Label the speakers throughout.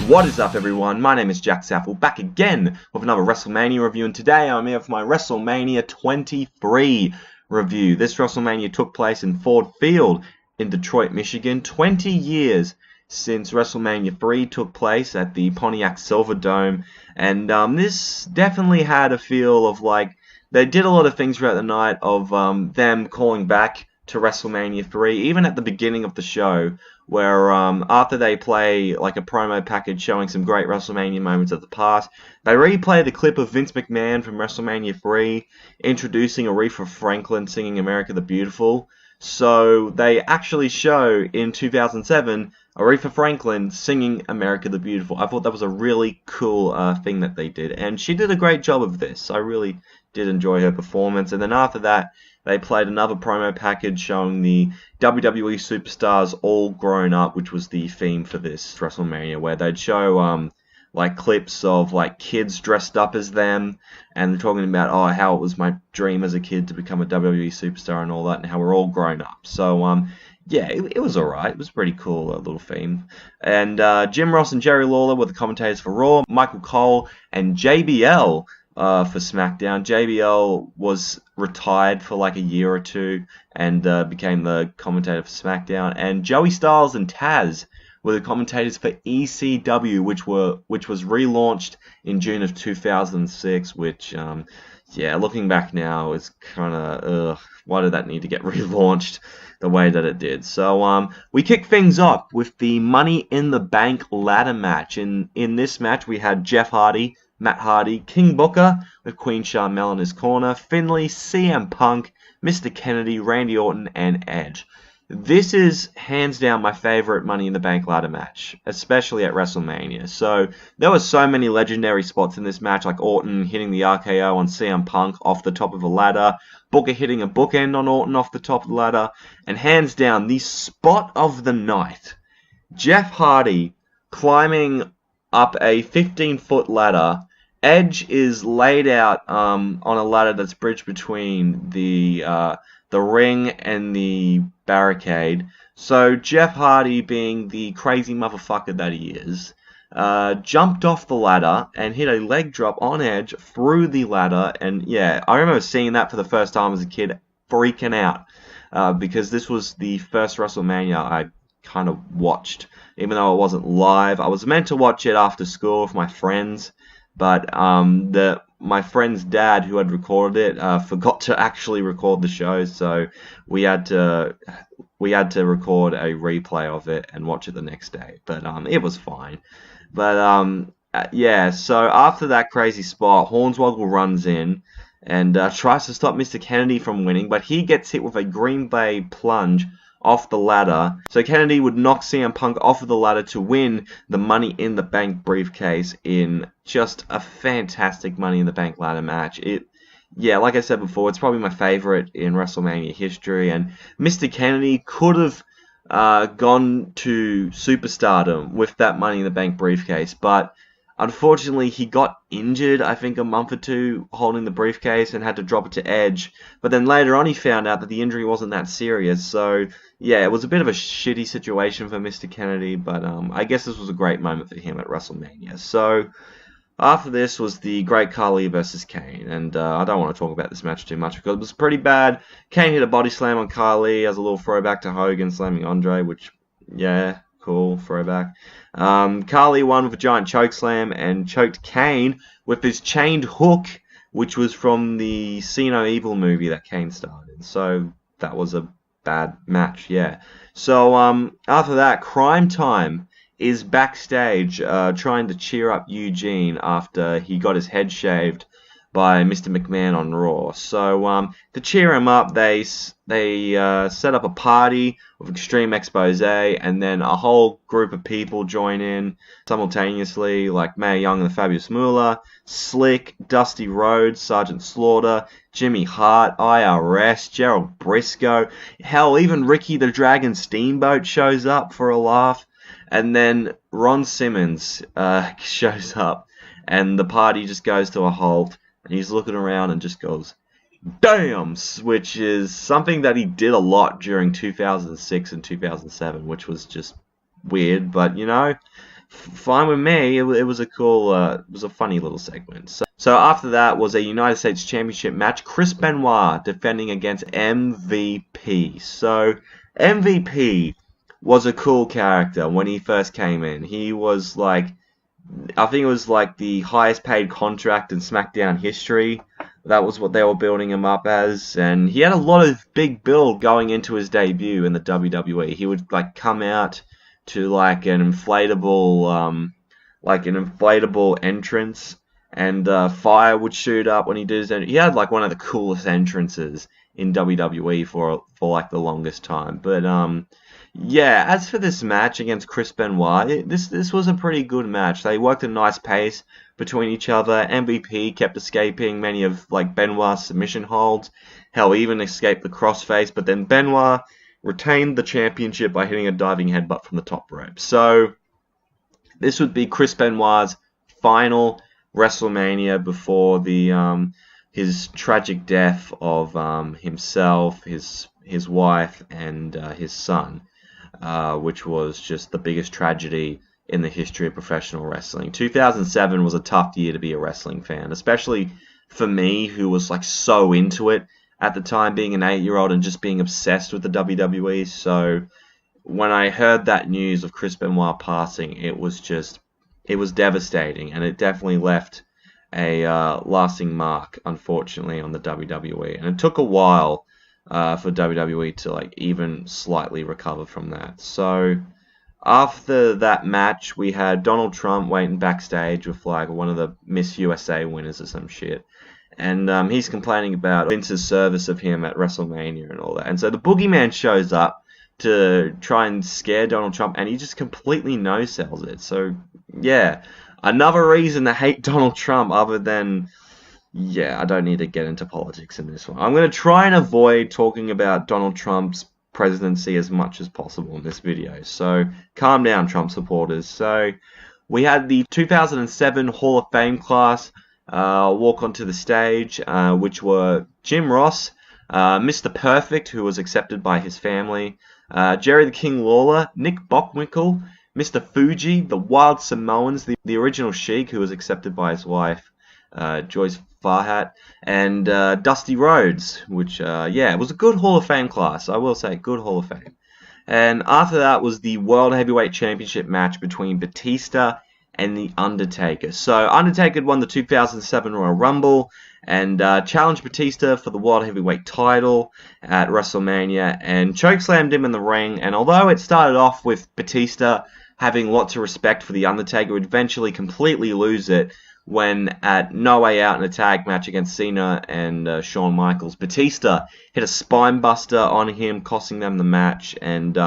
Speaker 1: What is up, everyone? My name is Jack Saffel, back again with another WrestleMania review, and today I'm here for my WrestleMania 23 review. This WrestleMania took place in Ford Field in Detroit, Michigan. 20 years since WrestleMania 3 took place at the Pontiac Silverdome, and this definitely had a feel of like they did a lot of things throughout the night of them calling back to WrestleMania 3, even at the beginning of the show, where after they play like a promo package showing some great WrestleMania moments of the past, they replay the clip of Vince McMahon from WrestleMania 3 introducing Aretha Franklin singing America the Beautiful. So they actually show in 2007 Aretha Franklin singing America the Beautiful. I thought that was a really cool thing that they did, and she did a great job of this. I really did enjoy her performance. And then after that, they played another promo package showing the WWE superstars all grown up, which was the theme for this WrestleMania, where they'd show like clips of like kids dressed up as them, and they're talking about how it was my dream as a kid to become a WWE superstar and all that, and how we're all grown up. So yeah, it was alright. It was pretty cool, little theme. And Jim Ross and Jerry Lawler were the commentators for Raw. Michael Cole and JBL for SmackDown. JBL was retired for like a year or two and became the commentator for SmackDown. And Joey Styles and Taz were the commentators for ECW, which was relaunched in June of 2006. Which, yeah, looking back now, is kind of why did that need to get relaunched the way that it did? So we kick things off with the Money in the Bank ladder match. In this match, we had Jeff Hardy, Matt Hardy, King Booker with Queen Sharmell in his corner, Finlay, CM Punk, Mr. Kennedy, Randy Orton, and Edge. This is hands down my favorite Money in the Bank ladder match, especially at WrestleMania. So there were so many legendary spots in this match, like Orton hitting the RKO on CM Punk off the top of a ladder, Booker hitting a bookend on Orton off the top of the ladder, and hands down the spot of the night, Jeff Hardy climbing up a 15-foot ladder. Edge is laid out on a ladder that's bridged between the ring and the barricade. So Jeff Hardy, being the crazy motherfucker that he is, jumped off the ladder and hit a leg drop on Edge through the ladder. And yeah, I remember seeing that for the first time as a kid, freaking out, because this was the first WrestleMania I kind of watched, even though it wasn't live. I was meant to watch it after school with my friends, but my friend's dad, who had recorded it, forgot to actually record the show, so we had to record a replay of it and watch it the next day. But it was fine. But yeah, so after that crazy spot, Hornswoggle runs in and tries to stop Mr. Kennedy from winning, but he gets hit with a Green Bay plunge off the ladder. So Kennedy would knock CM Punk off of the ladder to win the Money in the Bank briefcase in just a fantastic Money in the Bank ladder match. Yeah, like I said before, it's probably my favorite in WrestleMania history, and Mr. Kennedy could have gone to superstardom with that Money in the Bank briefcase, but unfortunately, he got injured, I think, a month or two holding the briefcase and had to drop it to Edge. But then later on, he found out that the injury wasn't that serious. So, yeah, it was a bit of a shitty situation for Mr. Kennedy. But I guess this was a great moment for him at WrestleMania. So, after this was the Great Khali versus Kane. And I don't want to talk about this match too much because it was pretty bad. Kane hit a body slam on Khali as a little throwback to Hogan slamming Andre, which, yeah, cool, throwback. Khali won with a giant chokeslam and choked Kane with his chained hook, which was from the See No Evil movie that Kane starred in. So that was a bad match, yeah. So after that, Crime Time is backstage trying to cheer up Eugene after he got his head shaved by Mr. McMahon on Raw. So to cheer him up, they set up a party with Extreme Expose, and then a whole group of people join in simultaneously, like Mae Young and the Fabulous Moolah, Slick, Dusty Rhodes, Sergeant Slaughter, Jimmy Hart, IRS, Gerald Briscoe. Hell, even Ricky the Dragon Steamboat shows up for a laugh. And then Ron Simmons shows up, and the party just goes to a halt. And he's looking around and just goes, "Damn!" which is something that he did a lot during 2006 and 2007, which was just weird. But, you know, fine with me. It was a cool, it was a funny little segment. So after that was a United States Championship match. Chris Benoit defending against MVP. So MVP was a cool character when he first came in. He was like, I think it was like the highest paid contract in SmackDown history. That was what they were building him up as, and he had a lot of big build going into his debut in the WWE. He would like come out to like an inflatable entrance, and fire would shoot up when he did his. He had like one of the coolest entrances in WWE for like the longest time. But yeah, as for this match against Chris Benoit, this was a pretty good match. They worked a nice pace between each other. MVP kept escaping many of like Benoit's submission holds. Hell, even escaped the crossface. But then Benoit retained the championship by hitting a diving headbutt from the top rope. So this would be Chris Benoit's final WrestleMania before the his tragic death of himself, his wife, and his son. Which was just the biggest tragedy in the history of professional wrestling. 2007 was a tough year to be a wrestling fan, especially for me, who was like so into it at the time, being an 8-year-old and just being obsessed with the WWE. So when I heard that news of Chris Benoit passing, it was devastating, and it definitely left a lasting mark, unfortunately, on the WWE. And it took a while for WWE to like even slightly recover from that. So after that match, we had Donald Trump waiting backstage with like one of the Miss USA winners or some shit, and he's complaining about Vince's service of him at WrestleMania and all that. And so the Boogeyman shows up to try and scare Donald Trump, and he just completely no-sells it. So yeah, another reason to hate Donald Trump, other than, yeah, I don't need to get into politics in this one. I'm going to try and avoid talking about Donald Trump's presidency as much as possible in this video. So calm down, Trump supporters. So we had the 2007 Hall of Fame class walk onto the stage, which were Jim Ross, Mr. Perfect, who was accepted by his family, Jerry the King Lawler, Nick Bockwinkel, Mr. Fuji, the Wild Samoans, the original Sheik, who was accepted by his wife, Joyce Farhat, and Dusty Rhodes, which, yeah, it was a good Hall of Fame class. I will say, good Hall of Fame. And after that was the World Heavyweight Championship match between Batista and The Undertaker. So Undertaker won the 2007 Royal Rumble and challenged Batista for the World Heavyweight title at WrestleMania and chokeslammed him in the ring. And although it started off with Batista having lots of respect for The Undertaker, would eventually completely lose it when at No Way Out in a tag match against Cena and Shawn Michaels, Batista hit a spine buster on him, costing them the match. And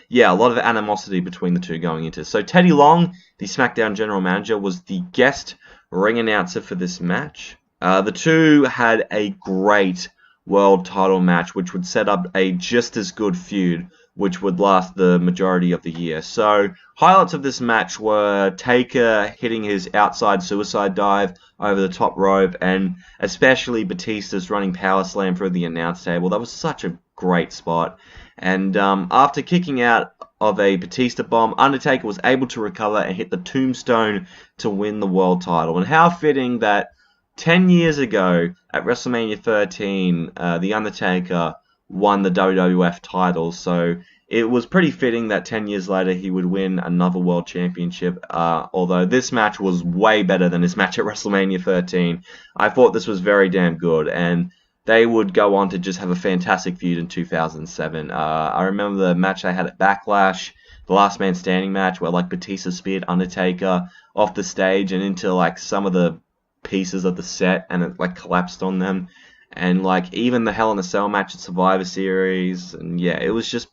Speaker 1: yeah, a lot of animosity between the two going into. So Teddy Long, the SmackDown general manager, was the guest ring announcer for this match. The two had a great world title match, which would set up a just as good feud, which would last the majority of the year. So highlights of this match were Taker hitting his outside suicide dive over the top rope, and especially Batista's running power slam through the announce table. That was such a great spot. And after kicking out of a Batista bomb, Undertaker was able to recover and hit the tombstone to win the world title. And how fitting that 10 years ago at WrestleMania 13, The Undertaker won the WWF title. So it was pretty fitting that 10 years later he would win another world championship. Although this match was way better than his match at WrestleMania 13. I thought this was very damn good. And they would go on to just have a fantastic feud in 2007. I remember the match they had at Backlash, the Last Man Standing match, where like Batista speared Undertaker off the stage and into like some of the pieces of the set, and it like collapsed on them. And like even the Hell in a Cell match at Survivor Series, and yeah, it was just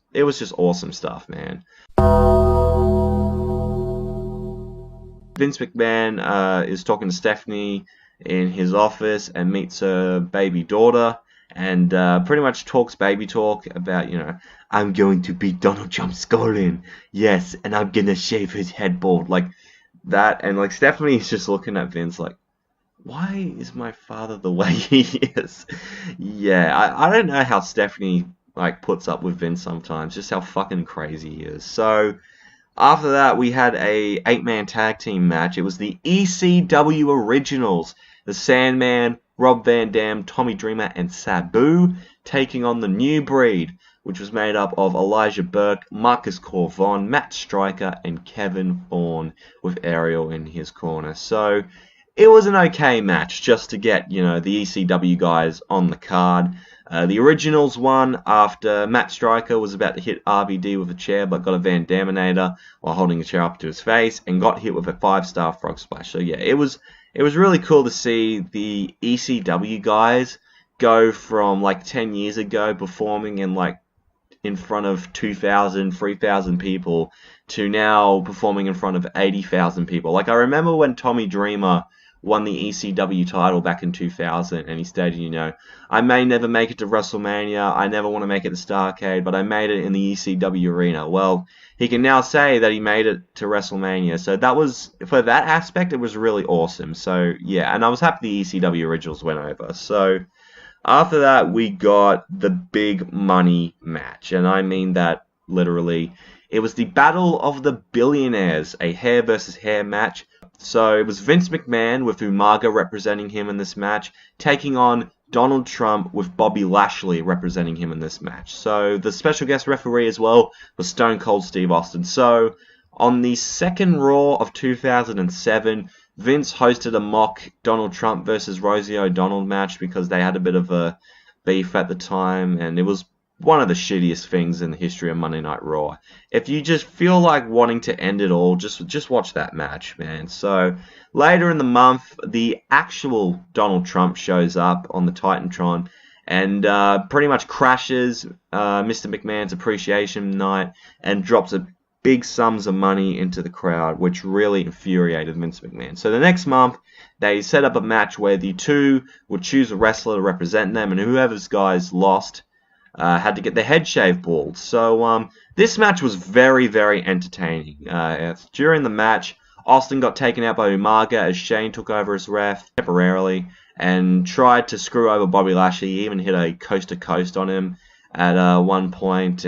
Speaker 1: awesome stuff, man. Vince McMahon is talking to Stephanie in his office and meets her baby daughter, and pretty much talks baby talk about, you know, I'm going to beat Donald Trump's skull in, yes, and I'm gonna shave his head bald, like that. And like Stephanie's just looking at Vince like, why is my father the way he is? Yeah, I don't know how Stephanie like puts up with Vince sometimes, just how fucking crazy he is. So After that, we had a 8-man tag team match. It was the ECW Originals. The Sandman, Rob Van Dam, Tommy Dreamer, and Sabu taking on the New Breed, which was made up of Elijah Burke, Marcus Corvon, Matt Striker, and Kevin Thorne, with Ariel in his corner. So it was an okay match just to get, the ECW guys on the card. The Originals won after Matt Striker was about to hit RVD with a chair, but got a Van Daminator while holding the chair up to his face and got hit with a 5-star frog splash. So yeah, it was really cool to see the ECW guys go from like 10 years ago performing in front of 2,000, 3,000 people to now performing in front of 80,000 people. Like, I remember when Tommy Dreamer won the ECW title back in 2000, and he stated, I may never make it to WrestleMania, I never want to make it to Starrcade, but I made it in the ECW arena. Well, he can now say that he made it to WrestleMania, so that was, for that aspect, it was really awesome. So, yeah, and I was happy the ECW Originals went over. So, after that, we got the big money match, and I mean that literally. It was the Battle of the Billionaires, a hair versus hair match. So it was Vince McMahon with Umaga representing him in this match, taking on Donald Trump with Bobby Lashley representing him in this match. So the special guest referee as well was Stone Cold Steve Austin. So on the second Raw of 2007, Vince hosted a mock Donald Trump versus Rosie O'Donnell match because they had a bit of a beef at the time, and it was one of the shittiest things in the history of Monday Night Raw. If you just feel like wanting to end it all, just watch that match, man. So later in the month, the actual Donald Trump shows up on the Titantron and pretty much crashes Mr. McMahon's appreciation night and drops a big sums of money into the crowd, which really infuriated Vince McMahon. So the next month, they set up a match where the two would choose a wrestler to represent them, and whoever's guys lost had to get their head shaved bald. So this match was very, very entertaining. During the match, Austin got taken out by Umaga as Shane took over as ref temporarily and tried to screw over Bobby Lashley. He even hit a coast-to-coast on him at one point.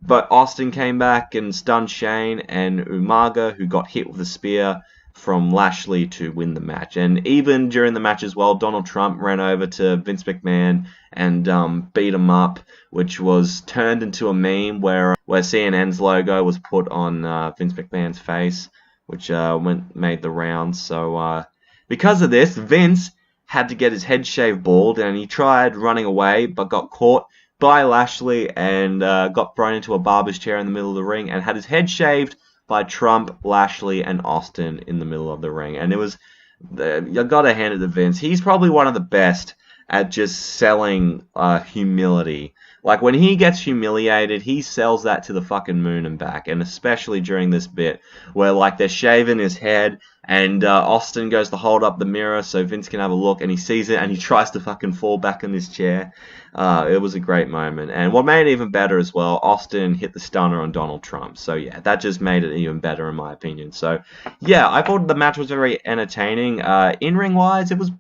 Speaker 1: But Austin came back and stunned Shane and Umaga, who got hit with a spear from Lashley to win the match. And even during the match as well, Donald Trump ran over to Vince McMahon and beat him up, which was turned into a meme where CNN's logo was put on Vince McMahon's face, which made the rounds. So because of this, Vince had to get his head shaved bald, and he tried running away but got caught by Lashley and got thrown into a barber's chair in the middle of the ring and had his head shaved by Trump, Lashley, and Austin in the middle of the ring. And it was, you gotta hand it to Vince. He's probably one of the best at just selling humility. Like, when he gets humiliated, he sells that to the fucking moon and back. And especially during this bit where, like, they're shaving his head and Austin goes to hold up the mirror so Vince can have a look, and he sees it and he tries to fucking fall back in his chair. It was a great moment. And what made it even better as well, Austin hit the stunner on Donald Trump. So yeah, that just made it even better in my opinion. So yeah, I thought the match was very entertaining. In-ring wise, it was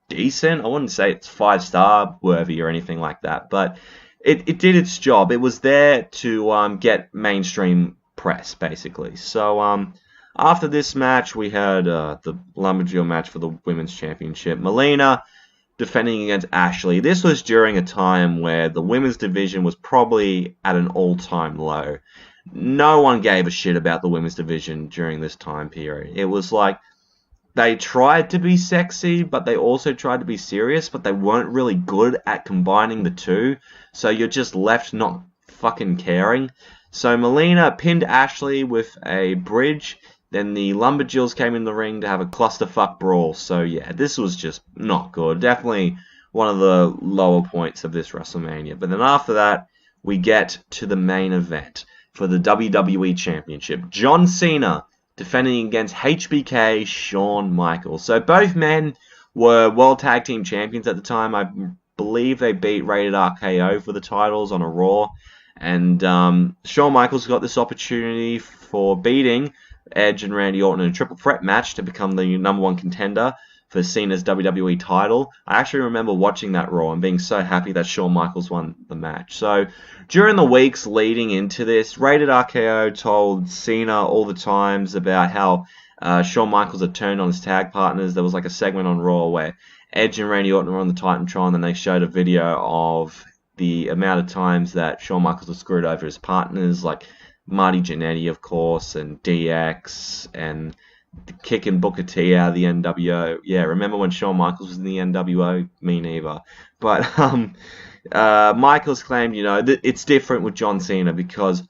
Speaker 1: decent. I wouldn't say it's 5-star worthy or anything like that, but it did its job. It was there to get mainstream press, basically. So after this match, we had the Lumberjill match for the Women's Championship. Melina defending against Ashley. This was during a time where the women's division was probably at an all-time low. No one gave a shit about the women's division during this time period. It was like they tried to be sexy, but they also tried to be serious, but they weren't really good at combining the two. So you're just left not fucking caring. So Melina pinned Ashley with a bridge. Then the Lumberjills came in the ring to have a clusterfuck brawl. So yeah, this was just not good. Definitely one of the lower points of this WrestleMania. But then after that, we get to the main event for the WWE Championship. John Cena defending against HBK Shawn Michaels. So both men were World Tag Team Champions at the time. I believe they beat Rated RKO for the titles on a Raw. And Shawn Michaels got this opportunity for beating Edge and Randy Orton in a triple threat match to become the #1 contender for Cena's WWE title. I actually remember watching that Raw and being so happy that Shawn Michaels won the match. So during the weeks leading into this, Rated RKO told Cena all the times about how Shawn Michaels had turned on his tag partners. There was like a segment on Raw where Edge and Randy Orton were on the Titantron, and they showed a video of the amount of times that Shawn Michaels was screwed over his partners, like Marty Jannetty, of course, and DX, and kicking Booker T out of the NWO. Yeah, remember when Shawn Michaels was in the NWO? Me neither. But Michaels claimed, that it's different with John Cena because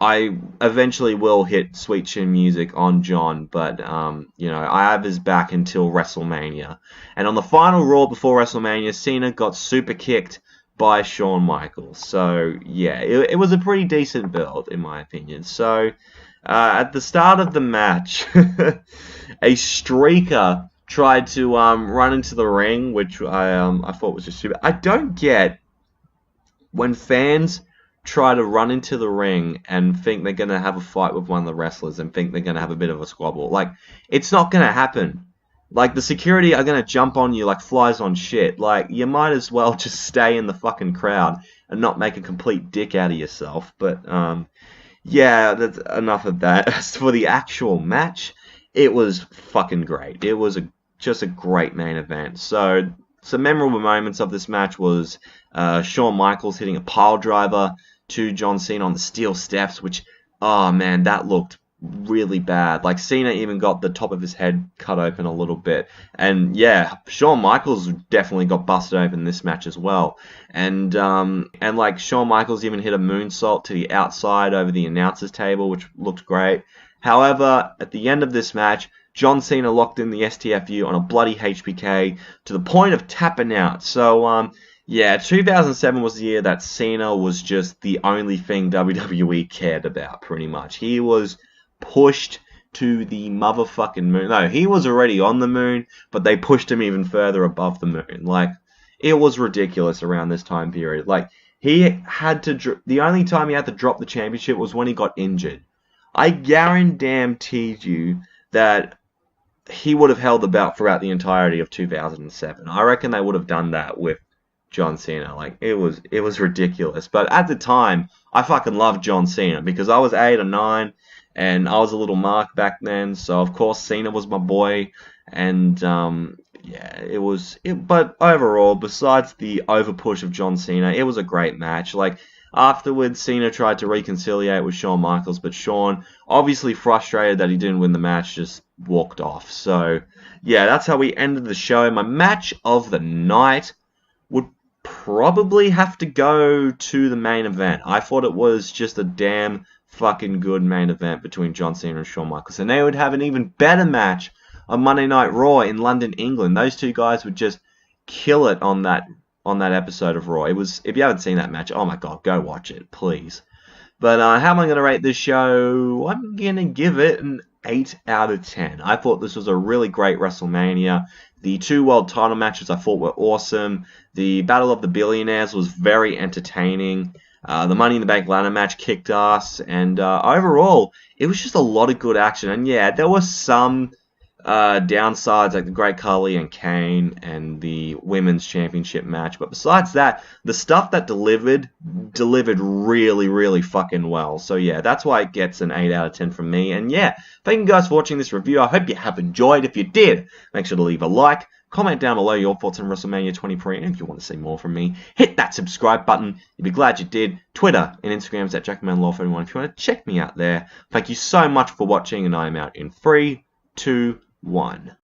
Speaker 1: I eventually will hit Sweet Chin Music on John, but I have his back until WrestleMania. And on the final Raw before WrestleMania, Cena got super kicked by Shawn Michaels. So yeah, it was a pretty decent build in my opinion. So at the start of the match, a streaker tried to run into the ring, which I thought was just stupid. I don't get when fans try to run into the ring and think they're going to have a fight with one of the wrestlers and think they're going to have a bit of a squabble. Like, it's not going to happen. Like, the security are going to jump on you like flies on shit. Like, you might as well just stay in the fucking crowd and not make a complete dick out of yourself. But, yeah, that's enough of that. As for the actual match, it was fucking great. It was just a great main event. So, some memorable moments of this match was Shawn Michaels hitting a pile driver to John Cena on the steel steps, which, oh man, that looked really bad. Like, Cena even got the top of his head cut open a little bit. And yeah, Shawn Michaels definitely got busted open in this match as well. And like, Shawn Michaels even hit a moonsault to the outside over the announcer's table, which looked great. However, at the end of this match, John Cena locked in the STFU on a bloody HBK to the point of tapping out. So, yeah, 2007 was the year that Cena was just the only thing WWE cared about, pretty much. He was pushed to the motherfucking moon. No, he was already on the moon, but they pushed him even further above the moon. Like, it was ridiculous around this time period. Like, he had to... The only time he had to drop the championship was when he got injured. I guarantee you that he would have held the belt throughout the entirety of 2007. I reckon they would have done that with John Cena. Like, it was ridiculous. But at the time, I fucking loved John Cena because I was 8 or 9 and I was a little mark back then. So, of course, Cena was my boy. And, yeah, but overall, besides the overpush of John Cena, it was a great match. Like, afterwards, Cena tried to reconciliate with Shawn Michaels, but Shawn, obviously frustrated that he didn't win the match, just walked off. So, yeah, that's how we ended the show. My match of the night would probably have to go to the main event. I thought it was just a damn fucking good main event between John Cena and Shawn Michaels. And they would have an even better match on Monday Night Raw in London, England. Those two guys would just kill it on that episode of Raw. It was, if you haven't seen that match, oh my god, go watch it, please. But how am I going to rate this show? I'm going to give it an 8 out of 10. I thought this was a really great WrestleMania. The 2 world title matches I thought were awesome. The Battle of the Billionaires was very entertaining. The Money in the Bank ladder match kicked ass. And overall, it was just a lot of good action. And yeah, there were some downsides like the Great Khali and Kane and the Women's Championship match. But besides that, the stuff that delivered really, really fucking well. So yeah, that's why it gets an 8 out of 10 from me. And yeah, thank you guys for watching this review. I hope you have enjoyed. If you did, make sure to leave a like. Comment down below your thoughts on WrestleMania 23, and if you want to see more from me, hit that subscribe button. You'd be glad you did. Twitter and Instagram is at JackmanLaw31 if you want to check me out there. Thank you so much for watching, and I am out in 3, 2, 1.